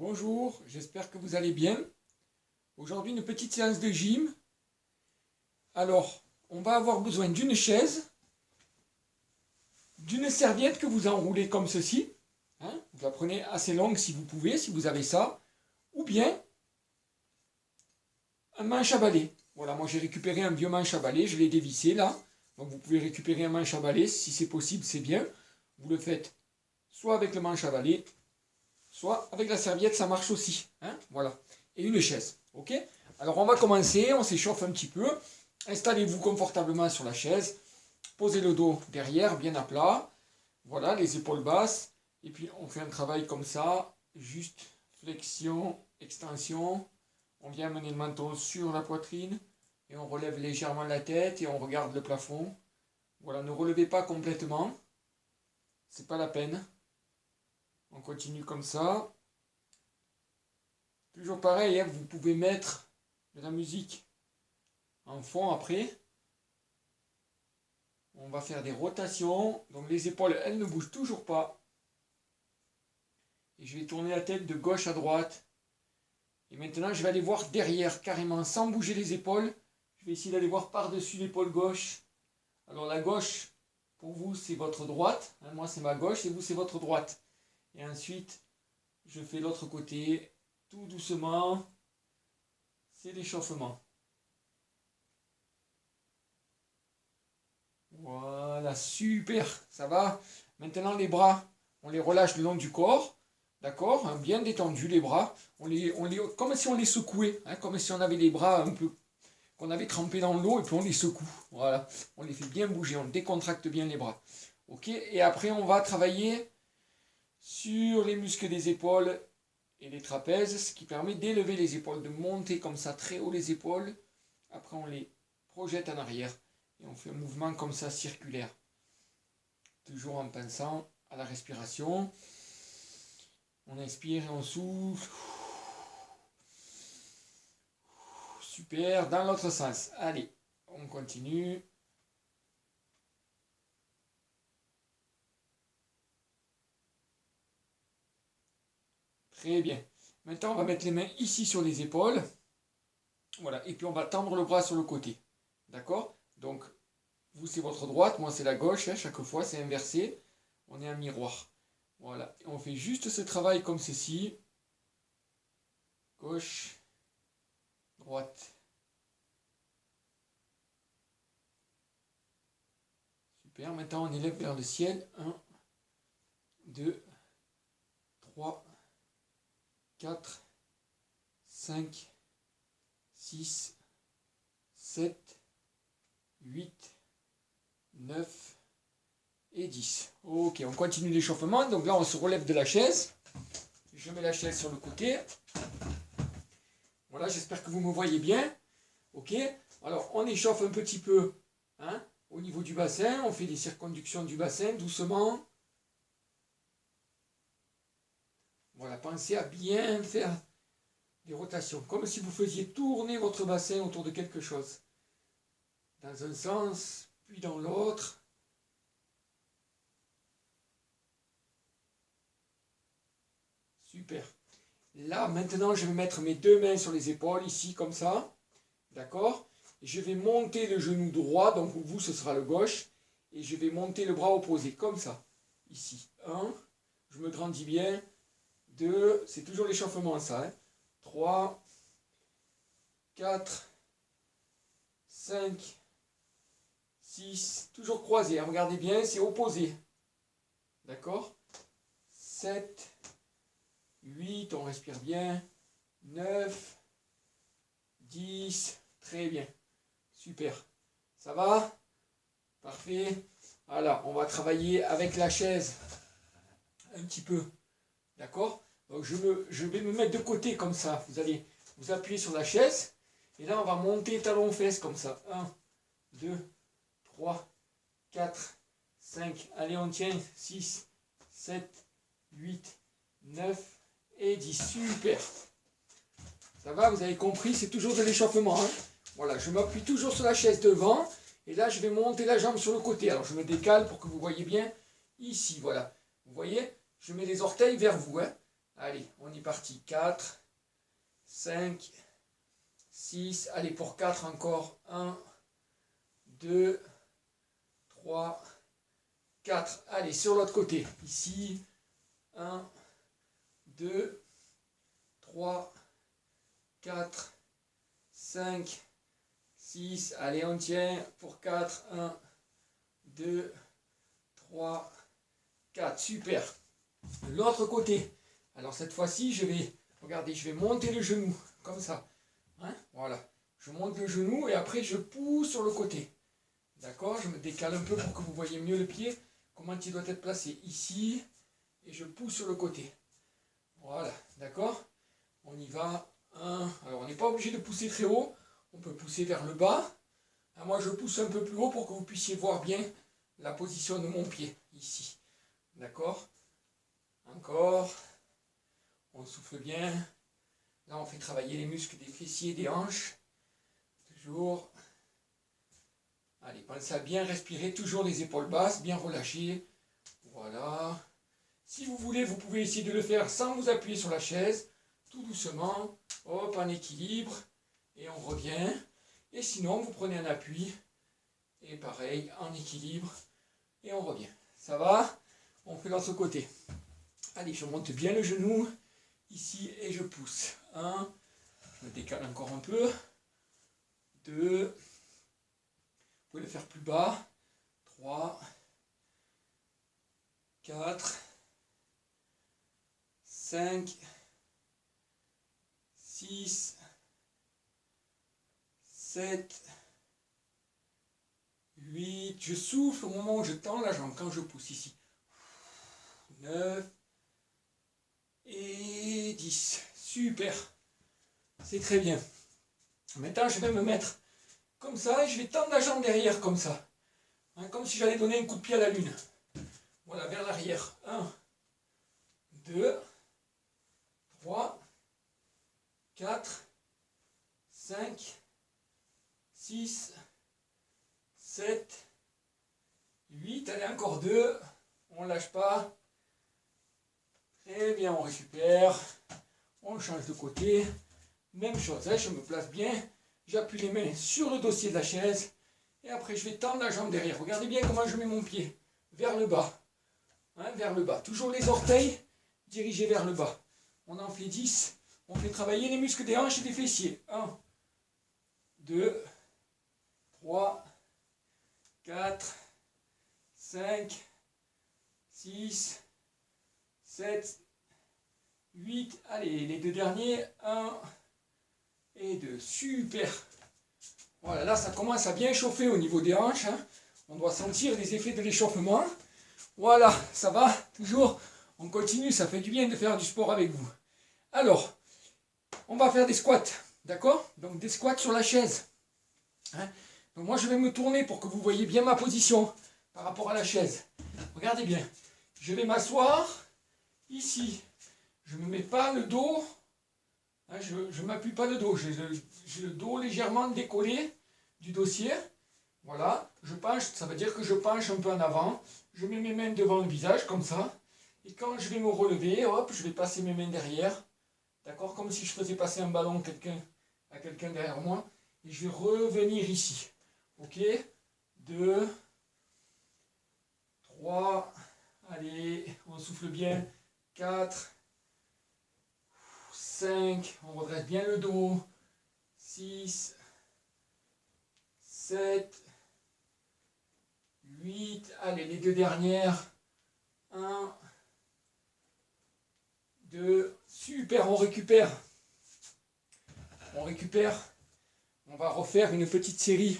Bonjour, j'espère que vous allez bien. Aujourd'hui, une petite séance de gym. Alors, on va avoir besoin d'une chaise, d'une serviette que vous enroulez comme ceci. Vous la prenez assez longue si vous pouvez, si vous avez ça. Ou bien un manche à balai. Voilà, moi j'ai récupéré un vieux manche à balai, je l'ai dévissé là. Donc vous pouvez récupérer un manche à balai, si c'est possible, c'est bien. Vous le faites soit avec le manche à balai, soit avec la serviette, ça marche aussi. Voilà. Et une chaise. Ok? Alors on va commencer, on s'échauffe un petit peu. Installez-vous confortablement sur la chaise. Posez le dos derrière, bien à plat. Voilà, les épaules basses. Et puis on fait un travail comme ça. Juste flexion, extension. On vient amener le menton sur la poitrine. Et on relève légèrement la tête et on regarde le plafond. Voilà, ne relevez pas complètement. C'est pas la peine. On continue comme ça. Toujours pareil, vous pouvez mettre de la musique en fond après. On va faire des rotations. Donc les épaules, elles ne bougent toujours pas. Et je vais tourner la tête de gauche à droite. Et maintenant, je vais aller voir derrière, carrément, sans bouger les épaules. Je vais essayer d'aller voir par-dessus l'épaule gauche. Alors la gauche, pour vous, c'est votre droite. Moi, c'est ma gauche et vous, c'est votre droite. Et ensuite, je fais l'autre côté, tout doucement. C'est l'échauffement. Voilà, super, ça va. Maintenant, les bras, on les relâche le long du corps. D'accord? Bien détendus les bras. Comme si on les secouait. Comme si on avait les bras un peu, qu'on avait trempés dans l'eau et puis on les secoue. Voilà, on les fait bien bouger, on décontracte bien les bras. Ok? Et après, on va travailler sur les muscles des épaules et les trapèzes, ce qui permet d'élever les épaules, de monter comme ça très haut les épaules. Après, on les projette en arrière et on fait un mouvement comme ça circulaire. Toujours en pensant à la respiration. On inspire et on souffle. Super, dans l'autre sens. Allez, on continue. Très bien. Maintenant, on va mettre les mains ici sur les épaules. Voilà, et puis on va tendre le bras sur le côté. D'accord? Donc, vous c'est votre droite, moi c'est la gauche. Chaque fois, c'est inversé. On est un miroir. Voilà, et on fait juste ce travail comme ceci. Gauche, droite. Super, maintenant on élève vers le ciel. 1, 2, 3, 4, 5, 6, 7, 8, 9 et 10. Ok, on continue l'échauffement. Donc là, on se relève de la chaise. Je mets la chaise sur le côté. Voilà, j'espère que vous me voyez bien. Ok, alors on échauffe un petit peu au niveau du bassin. On fait des circonductions du bassin doucement. Voilà, pensez à bien faire des rotations, comme si vous faisiez tourner votre bassin autour de quelque chose. Dans un sens, puis dans l'autre. Super. Là, maintenant, je vais mettre mes deux mains sur les épaules, ici, comme ça. D'accord? Et je vais monter le genou droit, donc pour vous, ce sera le gauche. Et je vais monter le bras opposé, comme ça. Ici. 1, je me grandis bien. 2, c'est toujours l'échauffement, ça. 3, 4, 5, 6, toujours croisé. Regardez bien, c'est opposé. D'accord? 7, 8, on respire bien. 9, 10, très bien. Super. Ça va? Parfait. Voilà, on va travailler avec la chaise un petit peu. D'accord? Donc je vais me mettre de côté comme ça. Vous allez vous appuyer sur la chaise. Et là, on va monter talon-fesse comme ça. 1, 2, 3, 4, 5. Allez, on tient. 6, 7, 8, 9 et 10. Super. Ça va, vous avez compris, c'est toujours de l'échauffement. Voilà, je m'appuie toujours sur la chaise devant. Et là, je vais monter la jambe sur le côté. Alors, je me décale pour que vous voyez bien. Ici, voilà. Vous voyez? Je mets les orteils vers vous. Allez, on est parti. 4, 5, 6. Allez, pour 4 encore. 1, 2, 3, 4. Allez, sur l'autre côté. Ici. 1, 2, 3, 4, 5, 6. Allez, on tient pour 4. 1, 2, 3, 4. Super. L'autre côté. Alors cette fois-ci, regardez, je vais monter le genou, comme ça. Hein, voilà. Je monte le genou et après je pousse sur le côté. D'accord? Je me décale un peu pour que vous voyez mieux le pied. Comment il doit être placé. Ici. Et je pousse sur le côté. Voilà. D'accord? On y va. 1. Alors on n'est pas obligé de pousser très haut. On peut pousser vers le bas. Moi je pousse un peu plus haut pour que vous puissiez voir bien la position de mon pied. Ici. D'accord? Encore. On souffle bien. Là, on fait travailler les muscles des fessiers et des hanches. Toujours. Allez, pensez à bien respirer. Toujours les épaules basses, bien relâchées. Voilà. Si vous voulez, vous pouvez essayer de le faire sans vous appuyer sur la chaise. Tout doucement. Hop, en équilibre. Et on revient. Et sinon, vous prenez un appui. Et pareil, en équilibre. Et on revient. Ça va? On fait l'autre côté. Allez, je monte bien le genou. Ici, et je pousse. 1. Je me décale encore un peu. 2. Vous pouvez le faire plus bas. 3. 4. 5. 6. 7. 8. Je souffle au moment où je tends la jambe, quand je pousse ici. 9. Et 10. Super. C'est très bien. Maintenant, je vais me mettre comme ça et je vais tendre la jambe derrière comme ça. Hein, comme si j'allais donner un coup de pied à la lune. Voilà, vers l'arrière. 1, 2, 3, 4, 5, 6, 7, 8. Allez, encore 2. On ne lâche pas. Très bien, on récupère. On change de côté. Même chose, hein, je me place bien. J'appuie les mains sur le dossier de la chaise. Et après, je vais tendre la jambe derrière. Regardez bien comment je mets mon pied. Vers le bas. Hein, vers le bas. Toujours les orteils dirigés vers le bas. On en fait 10. On fait travailler les muscles des hanches et des fessiers. 1, 2, 3, 4, 5, 6, 7, 8. Allez, les deux derniers. 1 et 2. Super. Voilà, là, ça commence à bien chauffer au niveau des hanches. Hein. On doit sentir les effets de l'échauffement. Voilà, ça va. Toujours, on continue. Ça fait du bien de faire du sport avec vous. Alors, on va faire des squats. D'accord? Donc, des squats sur la chaise. Hein. Donc, moi, je vais me tourner pour que vous voyez bien ma position par rapport à la chaise. Regardez bien. Je vais m'asseoir ici. Je ne me mets pas le dos. Hein, je ne m'appuie pas le dos. J'ai le dos légèrement décollé du dossier. Voilà. Je penche. Ça veut dire que je penche un peu en avant. Je mets mes mains devant le visage, comme ça. Et quand je vais me relever, hop, je vais passer mes mains derrière. D'accord? Comme si je faisais passer un ballon à quelqu'un derrière moi. Et je vais revenir ici. Ok? 2, 3, allez, on souffle bien. 4, 5, on redresse bien le dos. 6, 7, 8, allez, les deux dernières. 1, 2, super, on récupère. On récupère. On va refaire une petite série.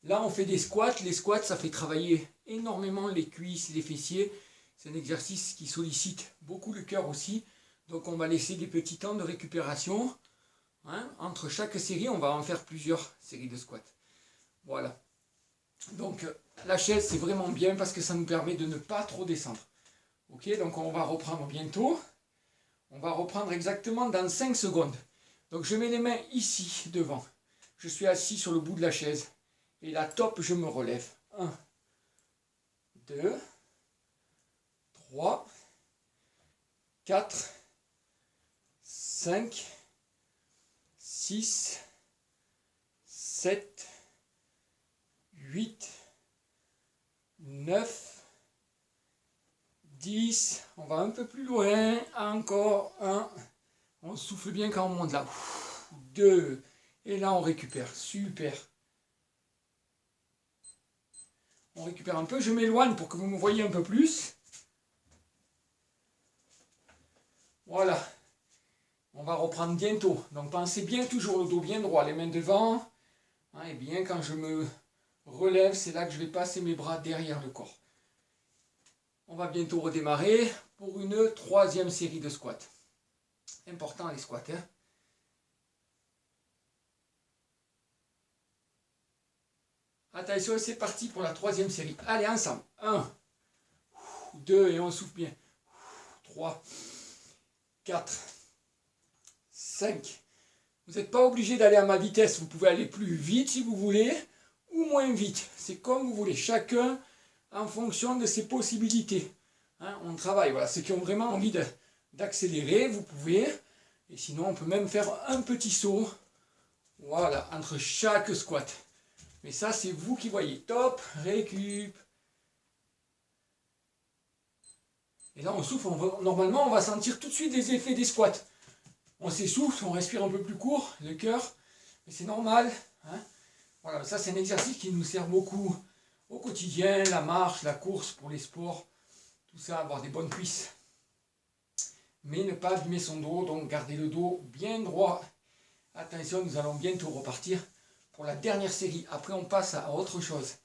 Là, on fait des squats. Les squats, ça fait travailler énormément les cuisses, les fessiers. C'est un exercice qui sollicite beaucoup le cœur aussi. Donc, on va laisser des petits temps de récupération. Hein, entre chaque série, on va en faire plusieurs séries de squats. Voilà. Donc, la chaise, c'est vraiment bien parce que ça nous permet de ne pas trop descendre. Ok, donc on va reprendre bientôt. On va reprendre exactement dans 5 secondes. Donc, je mets les mains ici, devant. Je suis assis sur le bout de la chaise. Et là, top, je me relève. 1, 2, 3, 4, 5, 6, 7, 8, 9, 10. On va un peu plus loin. Encore 1. On souffle bien quand on monte là. 2. Et là, on récupère. Super. On récupère un peu. Je m'éloigne pour que vous me voyez un peu plus. Voilà. On va reprendre bientôt. Donc, pensez bien toujours le dos bien droit, les mains devant. Hein, et bien, quand je me relève, c'est là que je vais passer mes bras derrière le corps. On va bientôt redémarrer pour une troisième série de squats. Important les squats. Hein. Attention, c'est parti pour la troisième série. Allez, ensemble. 1, 2, et on souffle bien. 3, 4, 5. Vous n'êtes pas obligé d'aller à ma vitesse. Vous pouvez aller plus vite si vous voulez, ou moins vite. C'est comme vous voulez. Chacun en fonction de ses possibilités. Hein, on travaille. Voilà. Ceux qui ont vraiment envie d'accélérer, vous pouvez. Et sinon, on peut même faire un petit saut. Voilà, entre chaque squat. Mais ça, c'est vous qui voyez. Top, récup. Et là, on souffle. Normalement, on va sentir tout de suite les effets des squats. On s'essouffle, on respire un peu plus court, le cœur. Mais c'est normal. Hein. Voilà, ça, c'est un exercice qui nous sert beaucoup au quotidien. La marche, la course pour les sports. Tout ça, avoir des bonnes cuisses. Mais ne pas abîmer son dos. Donc, garder le dos bien droit. Attention, nous allons bientôt repartir pour la dernière série. Après, on passe à autre chose.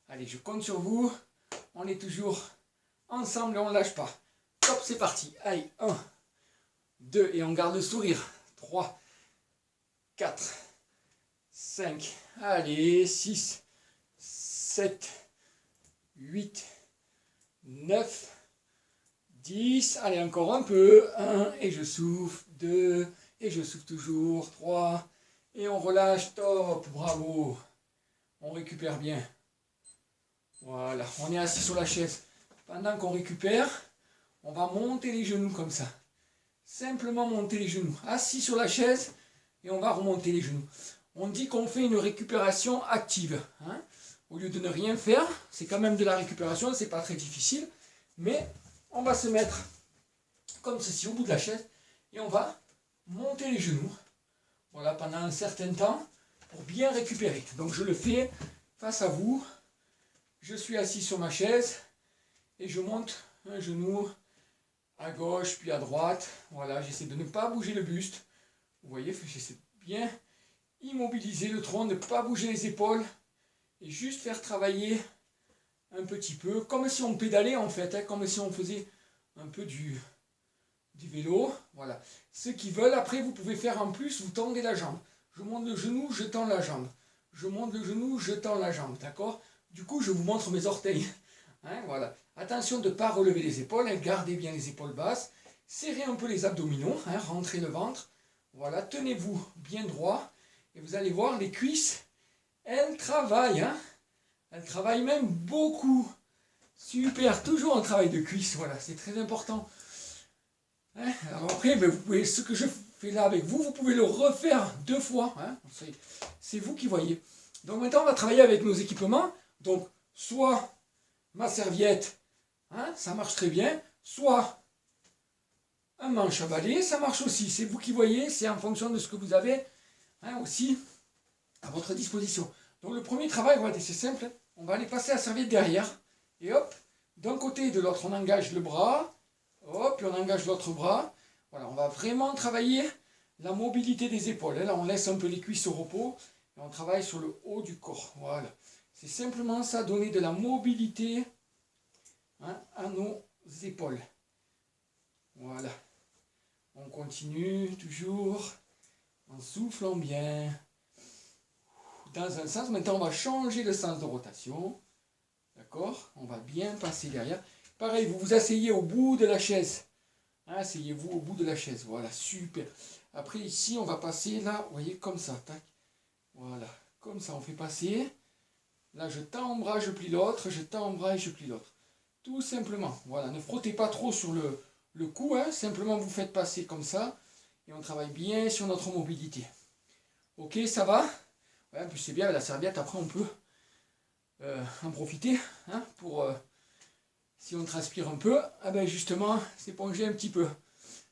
Allez, je compte sur vous. On est toujours ensemble et on ne lâche pas. Top, c'est parti. Allez, 1, 2, et on garde le sourire. 3, 4, 5, allez, 6, 7, 8, 9, 10. Allez, encore un peu. 1, et je souffle. 2, et je souffle toujours. 3, et on relâche. Top, bravo. On récupère bien. Voilà, on est assis sur la chaise. Pendant qu'on récupère, on va monter les genoux comme ça. Simplement monter les genoux. Assis sur la chaise et on va remonter les genoux. On dit qu'on fait une récupération active. Hein. Au lieu de ne rien faire, c'est quand même de la récupération, c'est pas très difficile. Mais on va se mettre comme ceci au bout de la chaise et on va monter les genoux. Voilà, pendant un certain temps pour bien récupérer. Donc je le fais face à vous. Je suis assis sur ma chaise et je monte un genou à gauche puis à droite. Voilà, j'essaie de ne pas bouger le buste. Vous voyez, j'essaie de bien immobiliser le tronc, ne pas bouger les épaules et juste faire travailler un petit peu, comme si on pédalait en fait, hein, comme si on faisait un peu du vélo. Voilà. Ceux qui veulent, après vous pouvez faire en plus, vous tendez la jambe. Je monte le genou, je tends la jambe. Je monte le genou, je tends la jambe, d'accord? Du coup, je vous montre mes orteils. Hein, voilà. Attention de ne pas relever les épaules, hein, gardez bien les épaules basses. Serrez un peu les abdominaux, hein, rentrez le ventre. Voilà, tenez-vous bien droit. Et vous allez voir, les cuisses, elles travaillent. Hein. Elles travaillent même beaucoup. Super, toujours un travail de cuisses, voilà, c'est très important. Hein, alors après, ben, vous pouvez, ce que je fais là avec vous, vous pouvez le refaire 2 fois. Hein, c'est vous qui voyez. Donc maintenant, on va travailler avec nos équipements. Donc, soit ma serviette, hein, ça marche très bien, soit un manche à balai, ça marche aussi. C'est vous qui voyez, c'est en fonction de ce que vous avez hein, aussi à votre disposition. Donc le premier travail, voilà, c'est simple, on va aller passer la serviette derrière, et hop, d'un côté et de l'autre, on engage le bras, hop, et on engage l'autre bras. Voilà, on va vraiment travailler la mobilité des épaules. Là, on laisse un peu les cuisses au repos, et on travaille sur le haut du corps. Voilà. C'est simplement ça, donner de la mobilité hein, à nos épaules. Voilà. On continue toujours en soufflant bien. Dans un sens, maintenant on va changer le sens de rotation. D'accord? On va bien passer derrière. Pareil, vous vous asseyez au bout de la chaise. Hein, asseyez-vous au bout de la chaise. Voilà, super. Après ici, on va passer là, vous voyez, comme ça. Tac. Voilà, comme ça, on fait passer. Là, je tends un bras, je plie l'autre, je tends un bras et je plie l'autre. Tout simplement. Voilà, ne frottez pas trop sur le cou, hein. Simplement vous faites passer comme ça. Et on travaille bien sur notre mobilité. Ok, ça va? Ouais, en plus c'est bien, la serviette, après on peut en profiter, hein, pour, si on transpire un peu, ah ben justement, s'éponger un petit peu.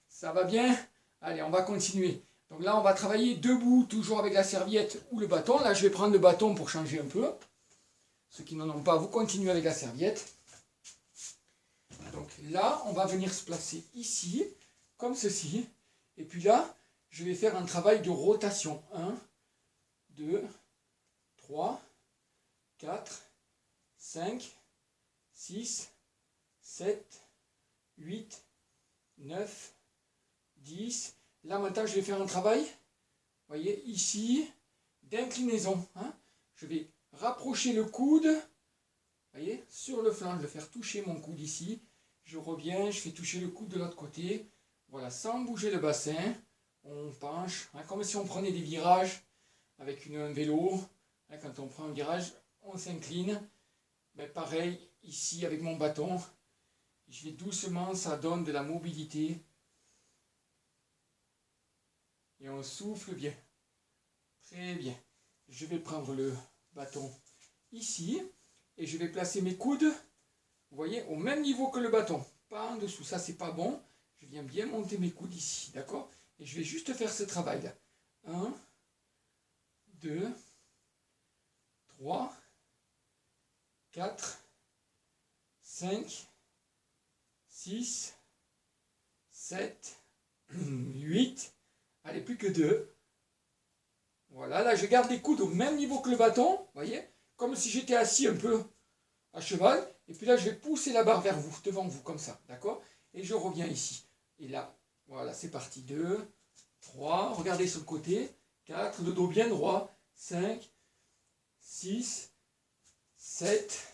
Ça va bien? Allez, on va continuer. Donc là, on va travailler debout, toujours avec la serviette ou le bâton. Là, je vais prendre le bâton pour changer un peu. Ceux qui n'en ont pas, vous continuez avec la serviette. Donc là, on va venir se placer ici, comme ceci. Et puis là, je vais faire un travail de rotation. 1, 2, 3, 4, 5, 6, 7, 8, 9, 10. Là maintenant je vais faire un travail, vous voyez, ici, d'inclinaison. Hein. Je vais rapprocher le coude, vous voyez, sur le flanc, je vais faire toucher mon coude ici. Je reviens, je fais toucher le coude de l'autre côté. Voilà, sans bouger le bassin, on penche, hein, comme si on prenait des virages avec un vélo. Hein, quand on prend un virage, on s'incline. Ben, pareil, ici avec mon bâton, je vais doucement, ça donne de la mobilité. Et on souffle bien. Très bien. Je vais prendre le bâton ici. Et je vais placer mes coudes, vous voyez, au même niveau que le bâton. Pas en dessous, ça c'est pas bon. Je viens bien monter mes coudes ici, d'accord? Et je vais juste faire ce travail-là. 1, 2, 3, 4, 5, 6, 7, 8. Allez, plus que 2. Voilà, là je garde les coudes au même niveau que le bâton, vous voyez, comme si j'étais assis un peu à cheval. Et puis là je vais pousser la barre vers vous, devant vous, comme ça, d'accord? Et je reviens ici. Et là, voilà, c'est parti. 2, 3, regardez sur le côté. 4, le dos bien droit. 5, 6, 7,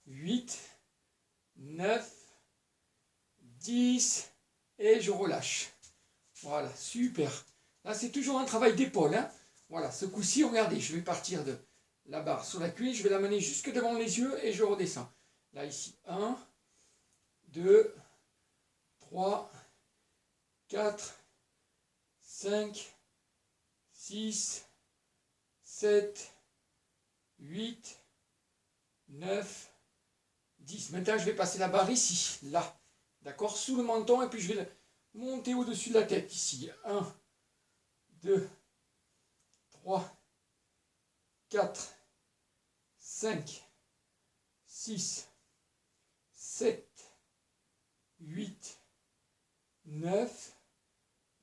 8, 9, 10. Et je relâche. Voilà, super. Là, c'est toujours un travail d'épaule. Hein. Voilà, ce coup-ci, regardez, je vais partir de la barre sur la cuisse, je vais l'amener jusque devant les yeux et je redescends. Là, ici, 1, 2, 3, 4, 5, 6, 7, 8, 9, 10. Maintenant, je vais passer la barre ici, là. D'accord? Sous le menton et puis je vais monter au-dessus de la tête, ici. 1, 2, 3, 4, 5, 6, 7, 8, 9,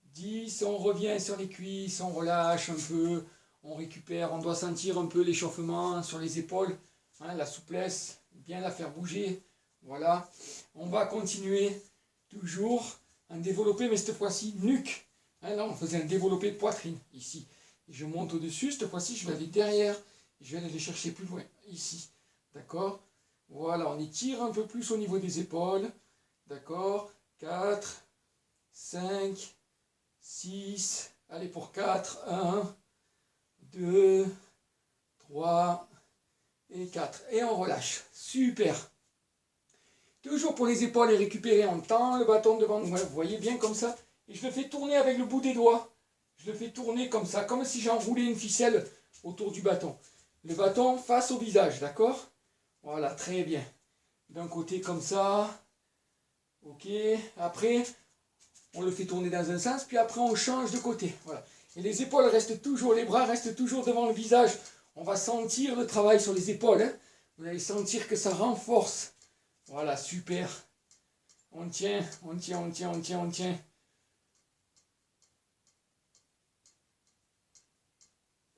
10. On revient sur les cuisses, on relâche un peu, on récupère, on doit sentir un peu l'échauffement sur les épaules, hein, la souplesse, bien la faire bouger. Voilà, on va continuer toujours un développé, mais cette fois-ci nuque. Hein, là, on faisait un développé de poitrine, ici. Et je monte au-dessus, cette fois-ci, je vais aller derrière. Et je vais aller les chercher plus loin, ici. D'accord? Voilà, on étire un peu plus au niveau des épaules. D'accord? 4, 5, 6. Allez, pour 4. 1, 2, 3 et 4. Et on relâche. Super. Toujours pour les épaules et récupérer, on tend le bâton devant nous. Vous voyez bien comme ça. Et je le fais tourner avec le bout des doigts. Je le fais tourner comme ça, comme si j'enroulais une ficelle autour du bâton. Le bâton face au visage, d'accord? Voilà, très bien. D'un côté comme ça. Ok. Après, on le fait tourner dans un sens, puis après on change de côté. Voilà. Et les épaules restent toujours, les bras restent toujours devant le visage. On va sentir le travail sur les épaules. Hein. Vous allez sentir que ça renforce. Voilà, super. On tient, on tient, on tient, on tient, on tient.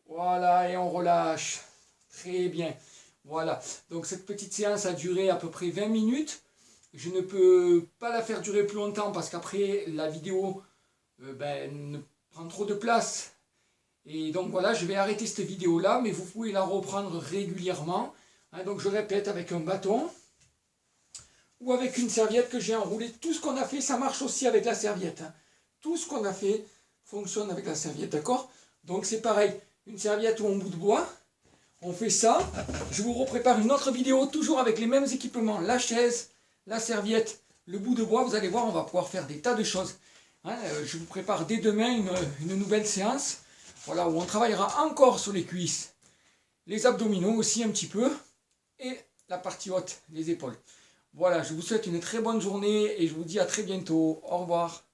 Voilà, et on relâche. Très bien. Voilà. Donc cette petite séance a duré à peu près 20 minutes. Je ne peux pas la faire durer plus longtemps parce qu'après la vidéo ne prend trop de place. Et donc voilà, je vais arrêter cette vidéo là, mais vous pouvez la reprendre régulièrement. Hein, donc je répète, avec un bâton ou avec une serviette que j'ai enroulée. Tout ce qu'on a fait, ça marche aussi avec la serviette. Hein. Tout ce qu'on a fait fonctionne avec la serviette, d'accord? Donc c'est pareil, une serviette ou un bout de bois. On fait ça. Je vous reprépare une autre vidéo, toujours avec les mêmes équipements. La chaise, la serviette, le bout de bois. Vous allez voir, on va pouvoir faire des tas de choses. Hein, je vous prépare dès demain une nouvelle séance. Voilà, où on travaillera encore sur les cuisses. Les abdominaux aussi un petit peu. Et la partie haute, les épaules. Voilà, je vous souhaite une très bonne journée et je vous dis à très bientôt. Au revoir.